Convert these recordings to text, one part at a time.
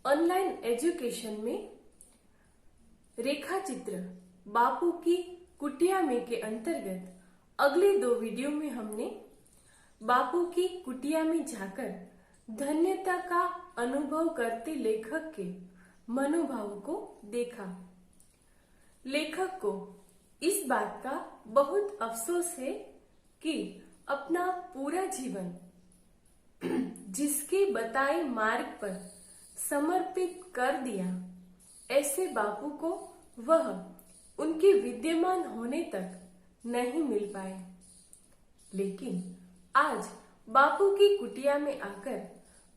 Online education में रेखा चित्र बापू की कुटिया में के अंतर्गत अगले 2 वीडियो में हमने बापू की कुटिया में जाकर धन्यता का अनुभव करते लेखक के मनोभाव को देखा। लेखक को इस बात का बहुत अफसोस है कि अपना पूरा जीवन जिसके बताए मार्ग पर समर्पित कर दिया, ऐसे बापू को वह उनके विद्यमान होने तक नहीं मिल पाए। लेकिन आज बापू की कुटिया में आकर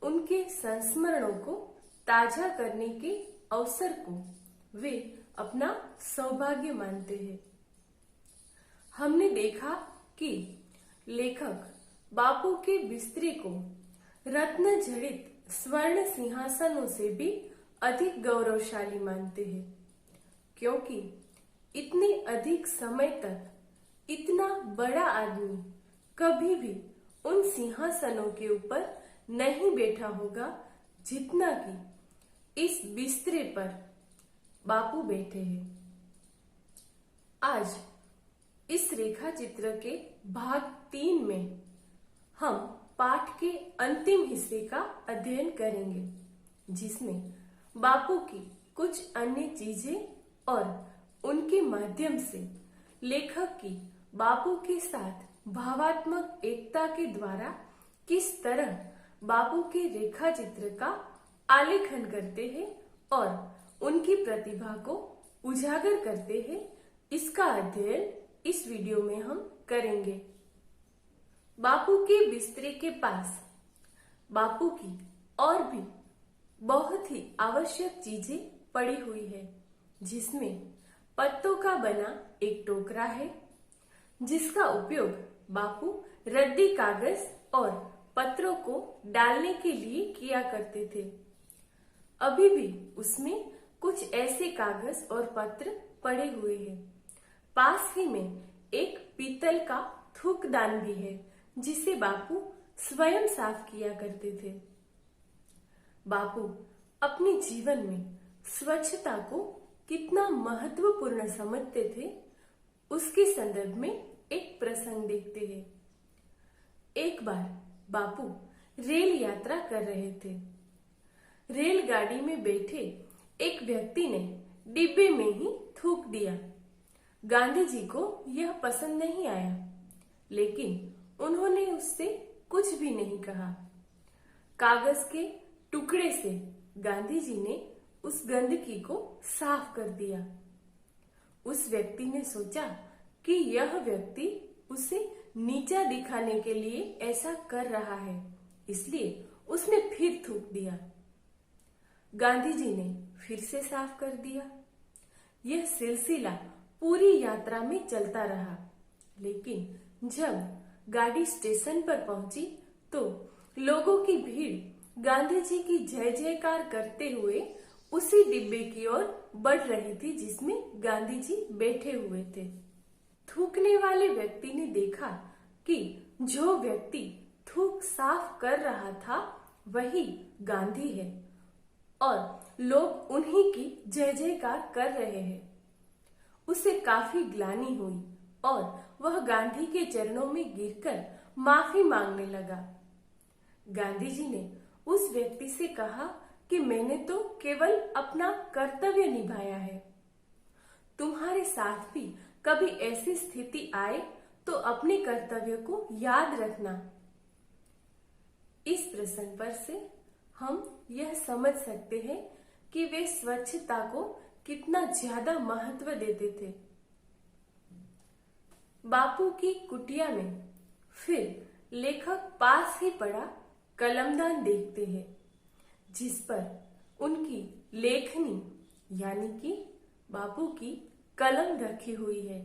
उनके संस्मरणों को ताजा करने के अवसर को वे अपना सौभाग्य मानते हैं। हमने देखा कि लेखक बापू के बिस्तरे को रत्न जड़ित स्वर्ण सिंहासनों से भी अधिक गौरवशाली मानते हैं, क्योंकि इतने अधिक समय तक इतना बड़ा आदमी कभी भी उन सिंहासनों के ऊपर नहीं बैठा होगा जितना कि इस बिस्तरे पर बापू बैठे हैं। आज इस रेखा चित्र के भाग 3 में हम पाठ के अंतिम हिस्से का अध्ययन करेंगे, जिसमें बापू की कुछ अन्य चीजें और उनके माध्यम से लेखक की बापू के साथ भावात्मक एकता के द्वारा किस तरह बापू के रेखा चित्र का आलेखन करते हैं और उनकी प्रतिभा को उजागर करते हैं, इसका अध्ययन इस वीडियो में हम करेंगे। बापू के बिस्तरे के पास बापू की और भी बहुत ही आवश्यक चीजें पड़ी हुई है, जिसमें पत्तों का बना एक टोकरा है, जिसका उपयोग बापू रद्दी कागज और पत्रों को डालने के लिए किया करते थे। अभी भी उसमें कुछ ऐसे कागज और पत्र पड़े हुए हैं। पास ही में एक पीतल का थूकदान भी है, जिसे बापू स्वयं साफ किया करते थे। बापू अपने जीवन में स्वच्छता को कितना महत्वपूर्ण समझते थे, उसके संदर्भ में एक प्रसंग देखते हैं। एक बार बापू रेल यात्रा कर रहे थे। रेलगाड़ी में बैठे एक व्यक्ति ने डिब्बे में ही थूक दिया। गांधी जी को यह पसंद नहीं आया, लेकिन उन्होंने उससे कुछ भी नहीं कहा। कागज के टुकड़े से गांधी जी ने उस गंदगी को साफ कर दिया। उस व्यक्ति ने सोचा कि यह व्यक्ति उसे नीचा दिखाने के लिए ऐसा कर रहा है, इसलिए उसने फिर थूक दिया। गांधी जी ने फिर से साफ कर दिया। यह सिलसिला पूरी यात्रा में चलता रहा, लेकिन जब गाड़ी स्टेशन पर पहुंची तो लोगों की भीड़ गांधी जी की जय जयकार करते हुए उसी डिब्बे की ओर बढ़ रही थी जिसमें गांधी जी बैठे हुए थे। थूकने वाले व्यक्ति ने देखा कि जो व्यक्ति थूक साफ कर रहा था वही गांधी है और लोग उन्हीं की जय जयकार कर रहे हैं। उसे काफी ग्लानि हुई और वह गांधी के चरणों में गिरकर माफी मांगने लगा। गांधी जी ने उस व्यक्ति से कहा कि मैंने तो केवल अपना कर्तव्य निभाया है। तुम्हारे साथ भी कभी ऐसी स्थिति आए तो अपने कर्तव्य को याद रखना। इस प्रसंग पर से हम यह समझ सकते हैं कि वे स्वच्छता को कितना ज्यादा महत्व देते थे। बापू की कुटिया में फिर लेखक पास ही पड़ा कलमदान देखते हैं, जिस पर उनकी लेखनी यानी कि बापू की कलम रखी हुई है।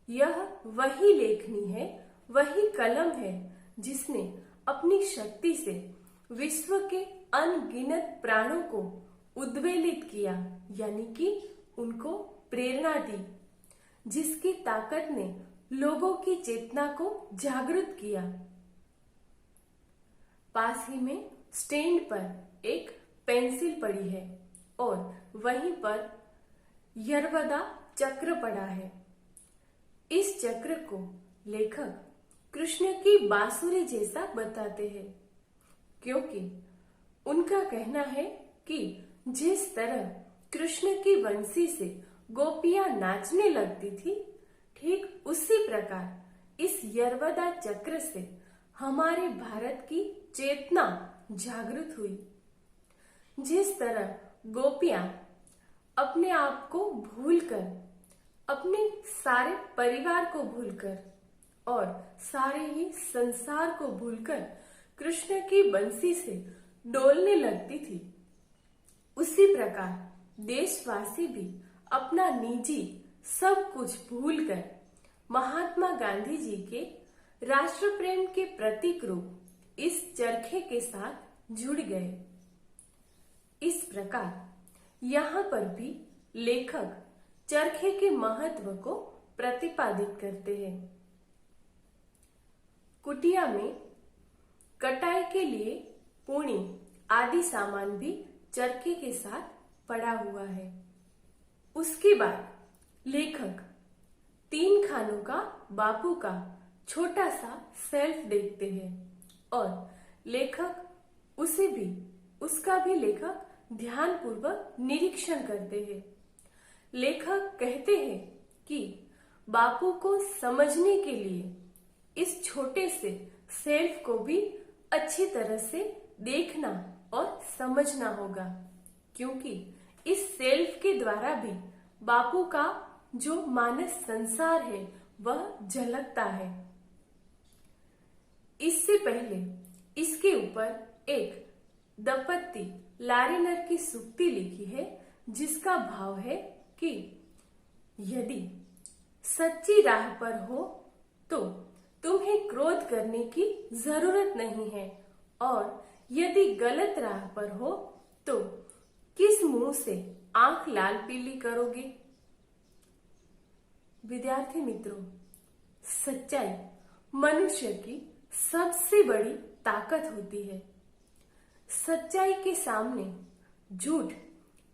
यह वही लेखनी है, वही कलम है जिसने अपनी शक्ति से विश्व के अनगिनत प्राणों को उद्वेलित किया, यानी कि उनको प्रेरणा दी, जिसकी ताकत ने लोगों की चेतना को जागृत किया। पास ही में स्टैंड पर एक पेंसिल पड़ी है और वहीं पर यरवदा चक्र पड़ा है। इस चक्र को लेखक कृष्ण की बांसुरी जैसा बताते हैं, क्योंकि उनका कहना है कि जिस तरह कृष्ण की बंसी से गोपियां नाचने लगती थी, ठीक उसी प्रकार इस यरवदा चक्र से हमारे भारत की चेतना जागृत हुई। जिस तरह गोपियां अपने आप को भूलकर, अपने सारे परिवार को भूलकर और सारे ही संसार को भूलकर कृष्ण की बंसी से डोलने लगती थी, उसी प्रकार देशवासी भी अपना निजी सब कुछ भूलकर महात्मा गांधी जी के राष्ट्र प्रेम के प्रतीक रूप इस चरखे के साथ जुड़ गए। इस प्रकार यहाँ पर भी लेखक चरखे के महत्व को प्रतिपादित करते हैं। कुटिया में कटाई के लिए पूणी आदि सामान भी चरखे के साथ पड़ा हुआ है। उसके बाद लेखक 3 खानों का बापू का छोटा सा सेल्फ देखते हैं और लेखक उसका भी लेखक ध्यानपूर्वक निरीक्षण करते हैं। लेखक कहते हैं कि बापू को समझने के लिए इस छोटे से सेल्फ को भी अच्छी तरह से देखना और समझना होगा, क्योंकि इस सेल्फ के द्वारा भी बापू का जो मानस संसार है वह झलकता है। इससे पहले इसके ऊपर एक दंपत्ति लारिनर की सूक्ति लिखी है, जिसका भाव है कि यदि सच्ची राह पर हो तो तुम्हें क्रोध करने की जरूरत नहीं है, और यदि गलत राह पर हो तो किस मुंह से आंख लाल पीली करोगे। विद्यार्थी मित्रों, सच्चाई मनुष्य की सबसे बड़ी ताकत होती है। सच्चाई के सामने झूठ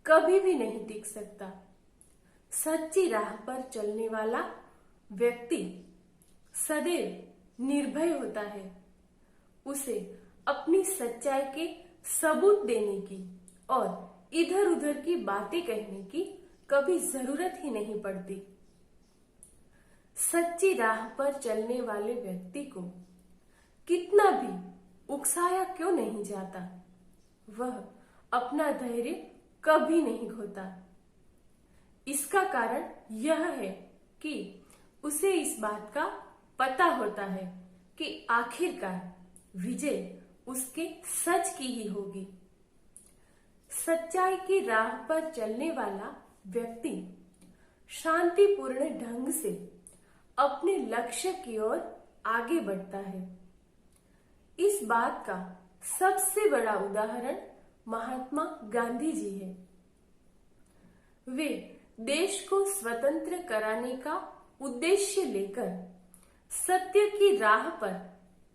कभी भी नहीं टिक सकता। सच्ची राह पर चलने वाला व्यक्ति सदैव निर्भय होता है। उसे अपनी सच्चाई के सबूत देने की और इधर उधर की बातें कहने की कभी जरूरत ही नहीं पड़ती। सच्ची राह पर चलने वाले व्यक्ति को कितना भी उकसाया क्यों नहीं जाता, वह अपना धैर्य कभी नहीं खोता। इसका कारण यह है कि उसे इस बात का पता होता है कि आखिरकार विजय उसके सच की ही होगी। सच्चाई की राह पर चलने वाला व्यक्ति शांतिपूर्ण ढंग से अपने लक्ष्य की ओर आगे बढ़ता है। इस बात का सबसे बड़ा उदाहरण महात्मा गांधी जी है। वे देश को स्वतंत्र कराने का उद्देश्य लेकर सत्य की राह पर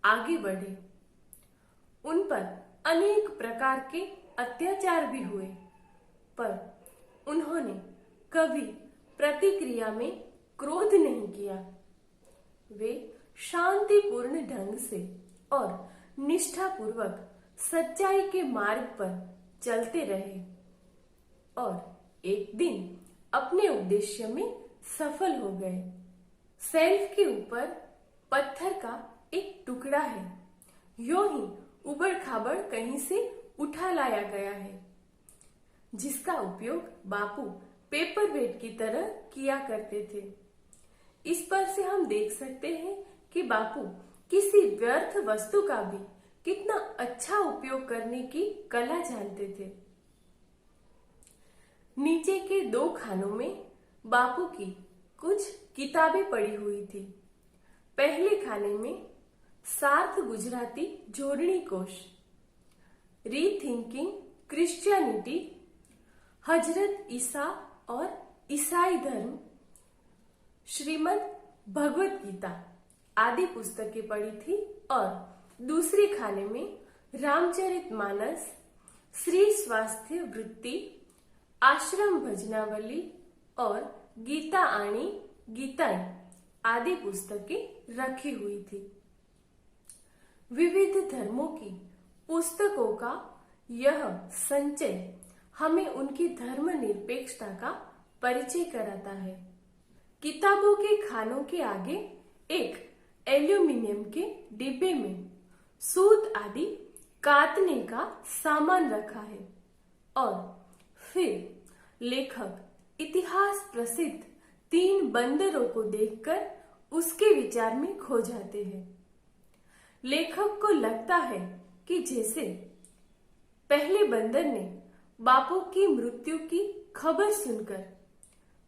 आगे बढ़े। उन पर अनेक प्रकार के अत्याचार भी हुए, पर उन्होंने कभी प्रतिक्रिया में क्रोध नहीं किया। वे शांतिपूर्ण ढंग से और निष्ठापूर्वक सच्चाई के मार्ग पर चलते रहे और एक दिन अपने उद्देश्य में सफल हो गए। सेल्फ के ऊपर पत्थर का एक टुकड़ा है, यूं ही उबड़ खाबड़ कहीं से उठा लाया गया है, जिसका उपयोग बापू पेपर वेट की तरह किया करते थे। इस पर से हम देख सकते हैं कि बापू किसी व्यर्थ वस्तु का भी कितना अच्छा उपयोग करने की कला जानते थे। नीचे के 2 खानों में बापू की कुछ किताबें पड़ी हुई थी। पहले खाने में सार्थ गुजराती जोड़नी कोश, रीथिंकिंग क्रिश्चियनिटी, हजरत ईसा और ईसाई धर्म, श्रीमद् भगवत गीता आदि पुस्तकें पढ़ी थी और दूसरे खाने में रामचरितमानस, श्री स्वास्थ्य वृत्ति, आश्रम भजनावली और गीता आणी गीताई आदि पुस्तकें रखी हुई थी। विविध धर्मों की पुस्तकों का यह संचय हमें उनकी धर्मनिरपेक्षता का परिचय कराता है। किताबों के खानों के आगे एक एल्यूमिनियम के डिब्बे में सूत आदि काटने का सामान रखा है और फिर लेखक इतिहास प्रसिद्ध 3 बंदरों को देखकर उसके विचार में खो जाते हैं। लेखक को लगता है कि जैसे पहले बंदर ने बापू की मृत्यु की खबर सुनकर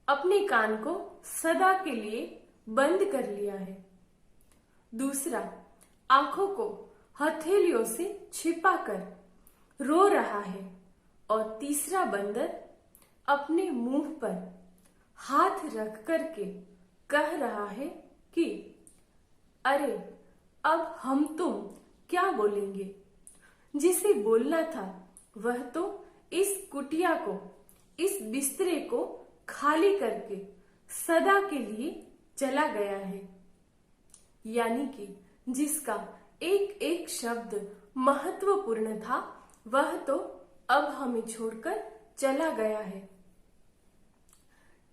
अपने कान को सदा के लिए बंद कर लिया है, दूसरा आंखों को हथेलियों से छिपाकर रो रहा है और तीसरा बंदर अपने मुंह पर हाथ रख करके कह रहा है कि अरे अब हम तुम क्या बोलेंगे। जिसे बोलना था वह तो इस कुटिया को, इस बिस्तरे को खाली करके सदा के लिए चला गया है। यानी कि जिसका एक एक शब्द महत्वपूर्ण था वह तो अब हमें छोड़कर चला गया है।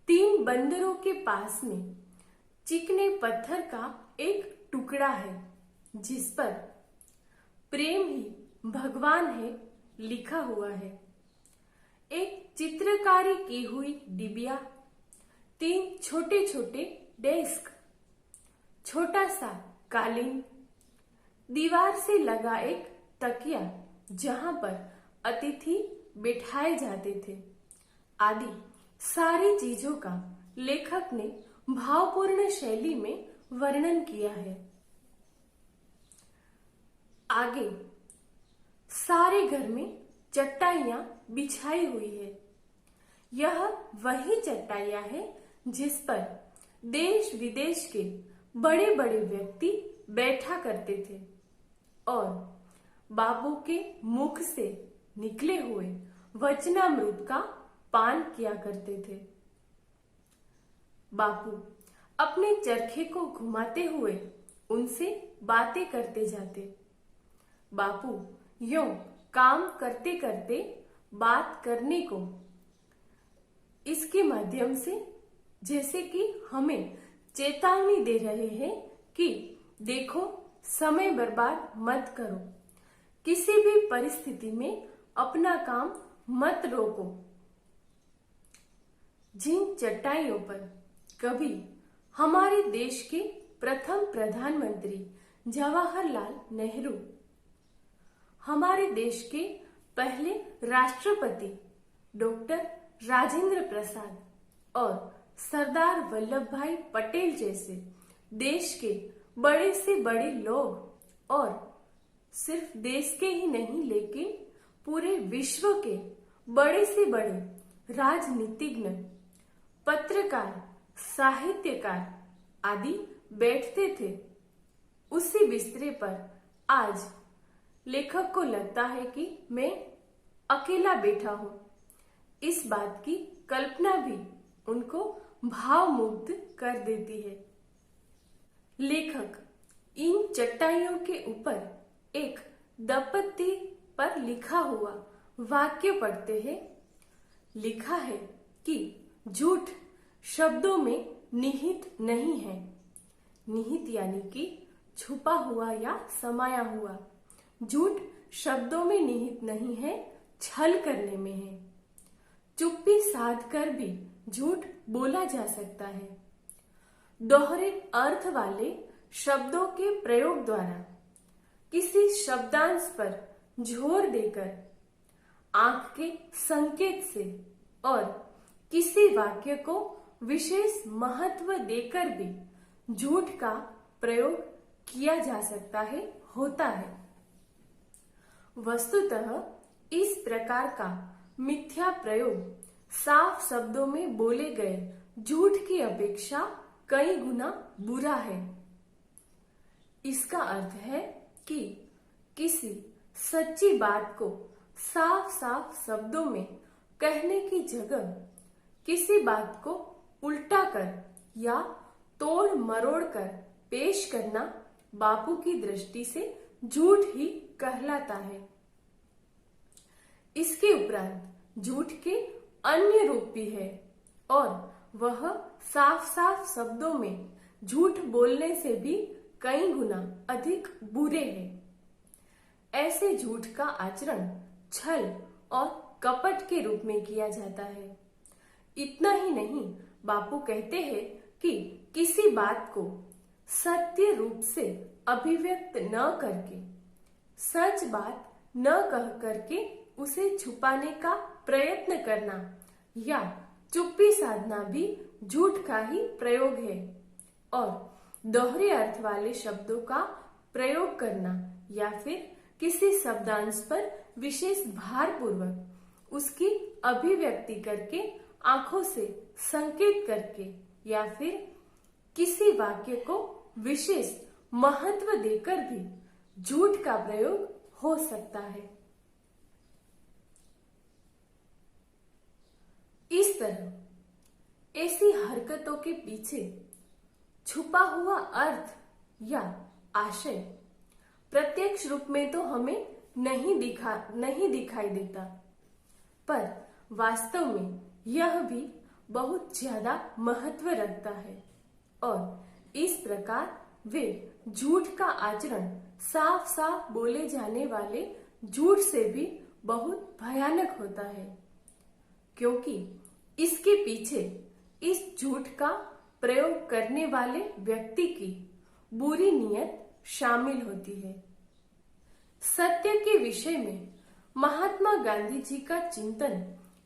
3 बंदरों के पास में चिकने पत्थर का एक टुकड़ा है जिस पर प्रेम ही भगवान है लिखा हुआ है। एक चित्रकारी की हुई डिबिया, 3 छोटे छोटे डेस्क, छोटा सा कालीन, दीवार से लगा एक तकिया जहां पर अतिथि बिठाए जाते थे आदि सारी चीजों का लेखक ने भावपूर्ण शैली में वर्णन किया है। आगे सारे घर में चटाइयां बिछाई हुई है। यह वही चटाइयां है जिस पर देश विदेश के बड़े बड़े व्यक्ति बैठा करते थे और बापू के मुख से निकले हुए वचनामृत का पान किया करते थे। बापू अपने चरखे को घुमाते हुए उनसे बातें करते जाते। बापू यूं काम करते करते बात करने को इसके माध्यम से जैसे कि हमें चेतावनी दे रहे हैं कि देखो समय बर्बाद मत करो, किसी भी परिस्थिति में अपना काम मत रोको। जिन चटाइयों पर कभी हमारे देश के प्रथम प्रधानमंत्री जवाहरलाल नेहरू, हमारे देश के पहले राष्ट्रपति डॉक्टर राजेंद्र प्रसाद और सरदार वल्लभ भाई पटेल जैसे देश के बड़े से बड़े लोग और सिर्फ देश के ही नहीं लेकिन पूरे विश्व के बड़े से बड़े राजनीतिज्ञ, पत्रकार, साहित्यकार आदि बैठते थे, उसी बिस्तरे पर आज लेखक को लगता है कि मैं अकेला बैठा हूं। इस बात की कल्पना भी उनको भावमुग्ध कर देती है। लेखक इन चटाइयों के ऊपर एक दंपत्ति पर लिखा हुआ वाक्य पढ़ते हैं। लिखा है कि झूठ शब्दों में निहित नहीं है। निहित यानी कि छुपा हुआ या समाया हुआ। झूठ शब्दों में निहित नहीं है, छल करने में है। चुप्पी साध कर भी झूठ बोला जा सकता है। दोहरे अर्थ वाले शब्दों के प्रयोग द्वारा किसी शब्दांश पर जोर देकर, आंख के संकेत से और किसी वाक्य को विशेष महत्व देकर भी झूठ का प्रयोग किया जा सकता है, होता है। वस्तुतः इस प्रकार का मिथ्या प्रयोग साफ शब्दों में बोले गए झूठ की अपेक्षा कई गुना बुरा है। इसका अर्थ है कि किसी सच्ची बात को साफ साफ शब्दों में कहने की जगह किसी बात को उल्टा कर या तोड़ मरोड़ कर पेश करना बापू की दृष्टि से झूठ ही कहलाता है। इसके उपरांत झूठ के अन्य रूप भी है और वह साफ साफ शब्दों में झूठ बोलने से भी कई गुना अधिक बुरे हैं। ऐसे झूठ का आचरण छल और कपट के रूप में किया जाता है। इतना ही नहीं, बापू कहते हैं कि किसी बात को सत्य रूप से अभिव्यक्त न करके, सच बात न कह करके उसे छुपाने का प्रयत्न करना या चुप्पी साधना भी झूठ का ही प्रयोग है। और दोहरे अर्थ वाले शब्दों का प्रयोग करना या फिर किसी शब्दांश पर विशेष भार पूर्वक उसकी अभिव्यक्ति करके आंखों से संकेत करके या फिर किसी वाक्य को विशेष महत्व देकर भी झूठ का प्रयोग हो सकता है। इस तरह ऐसी हरकतों के पीछे छुपा हुआ अर्थ या आशय प्रत्यक्ष रूप में तो हमें नहीं दिखाई देता, पर वास्तव में यह भी बहुत ज्यादा महत्व रखता है और इस प्रकार वे झूठ का आचरण साफ साफ बोले जाने वाले झूठ से भी बहुत भयानक होता है, क्योंकि इसके पीछे इस झूठ का प्रयोग करने वाले व्यक्ति की बुरी नीयत शामिल होती है। सत्य के विषय में महात्मा गांधी जी का चिंतन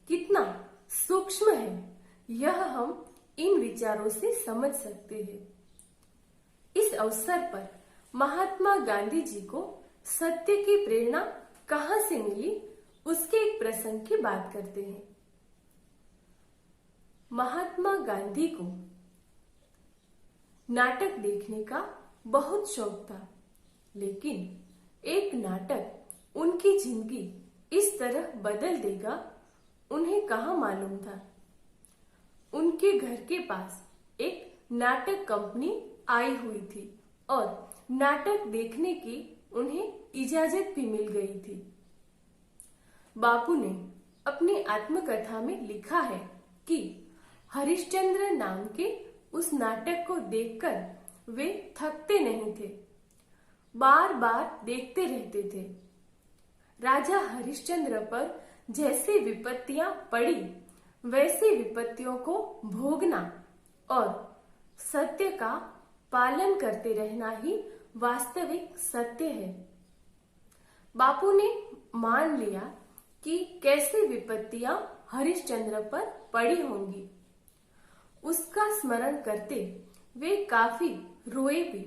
कितना सूक्ष्म है, यह हम इन विचारों से समझ सकते हैं। इस अवसर पर महात्मा गांधी जी को सत्य की प्रेरणा कहां से मिली, उसके एक प्रसंग की बात करते हैं। महात्मा गांधी को नाटक देखने का बहुत शौक था, लेकिन एक नाटक उनकी जिंदगी इस तरह बदल देगा, उन्हें कहाँ मालूम था। उनके घर के पास एक नाटक कंपनी आई हुई थी और नाटक देखने की उन्हें इजाजत भी मिल गई थी। बापू ने अपनी आत्मकथा में लिखा है कि हरिश्चंद्र नाम के उस नाटक को देखकर वे थकते नहीं थे, बार बार देखते रहते थे। राजा हरिश्चंद्र पर जैसे विपत्तियां पड़ी, वैसे विपत्तियों को भोगना और सत्य का पालन करते रहना ही वास्तविक सत्य है। बापू ने मान लिया कि कैसे विपत्तियां हरिश्चंद्र पर पड़ी होंगी। उसका स्मरण करते वे काफी रोए भी।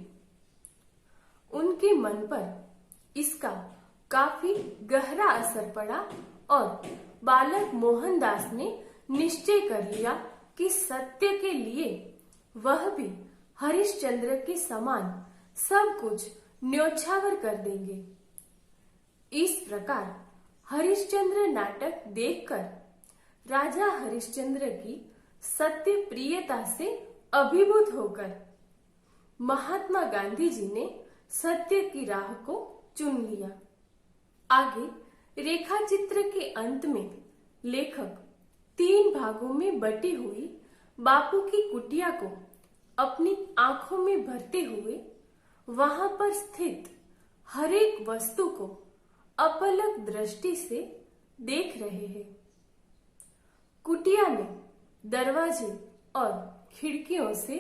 उनके मन पर इसका काफी गहरा असर पड़ा और बालक मोहनदास ने निश्चय कर लिया कि सत्य के लिए वह भी हरिश्चंद्र के समान सब कुछ न्योछावर कर देंगे। इस प्रकार हरिश्चंद्र नाटक देखकर राजा हरिश्चंद्र की सत्य प्रियता से अभिभूत होकर महात्मा गांधी जी ने सत्य की राह को चुन लिया। आगे रेखा चित्र के अंत में लेखक 3 भागों में बटी हुई बापू की कुटिया को अपनी आंखों में भरते हुए वहां पर स्थित हर एक वस्तु को अपलक दृष्टि से देख रहे हैं। कुटिया में दरवाजे और खिड़कियों से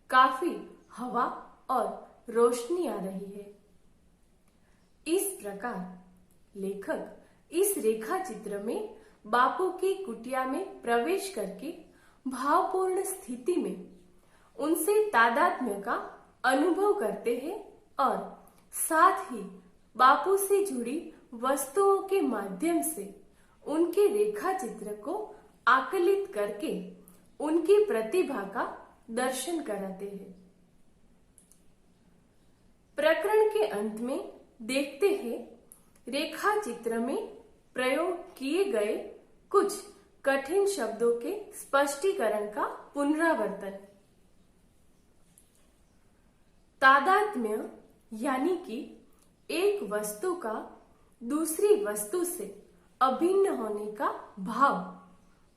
काफी हवा और रोशनी आ रही है। इस प्रकार लेखक इस रेखा चित्र में बापू की कुटिया में प्रवेश करके भावपूर्ण स्थिति में उनसे तादात्म्य का अनुभव करते हैं और साथ ही बापू से जुड़ी वस्तुओं के माध्यम से उनके रेखा चित्र को आकलित करके उनकी प्रतिभा का दर्शन कराते हैं। प्रकरण के अंत में देखते हैं रेखा चित्र में प्रयोग किए गए कुछ कठिन शब्दों के स्पष्टीकरण का पुनरावर्तन। तादात्म्य यानी कि एक वस्तु का दूसरी वस्तु से अभिन्न होने का भाव,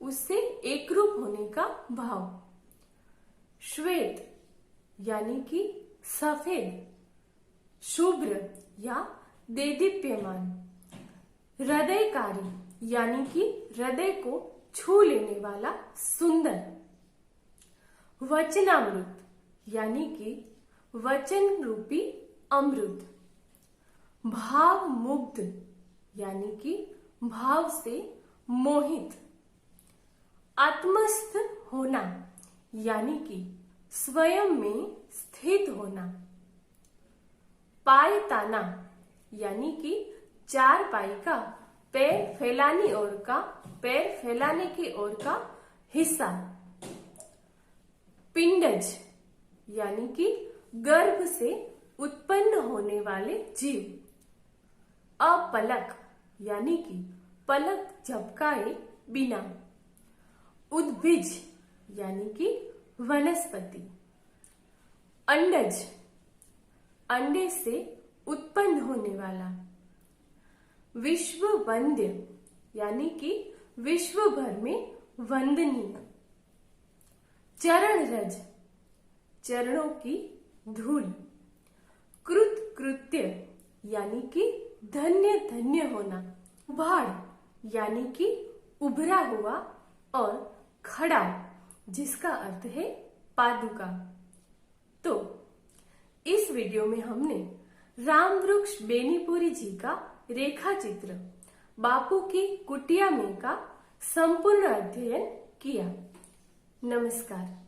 उससे एकरूप होने का भाव। श्वेत यानी कि सफेद, शुभ्र या देदीप्यमान। हृदयकारी यानी कि हृदय को छू लेने वाला, सुंदर। वचनामृत यानी कि वचन रूपी अमृत। भाव मुग्ध यानी कि भाव से मोहित। आत्मस्थ होना यानी कि स्वयं में स्थित होना। पायताना यानी कि चारपाई का पैर फैलाने ओर का, पैर फैलाने की ओर का हिस्सा। पिंडज यानी कि गर्भ से उत्पन्न होने वाले जीव। अपलक यानी कि पलक झपकाए बिना। उद्भिज यानी कि वनस्पति। अंडज अंडे से उत्पन्न होने वाला। विश्व वंद्य यानी कि विश्व भर में वंदनीय। चरण रज चरणों की धूल। कृत कृत्य यानी कि धन्य धन्य होना। भाड़ यानी कि उभरा हुआ और खड़ा, जिसका अर्थ है पादुका। तो इस वीडियो में हमने रामवृक्ष बेनीपुरी जी का रेखा चित्र बापू की कुटिया में का संपूर्ण अध्ययन किया। नमस्कार।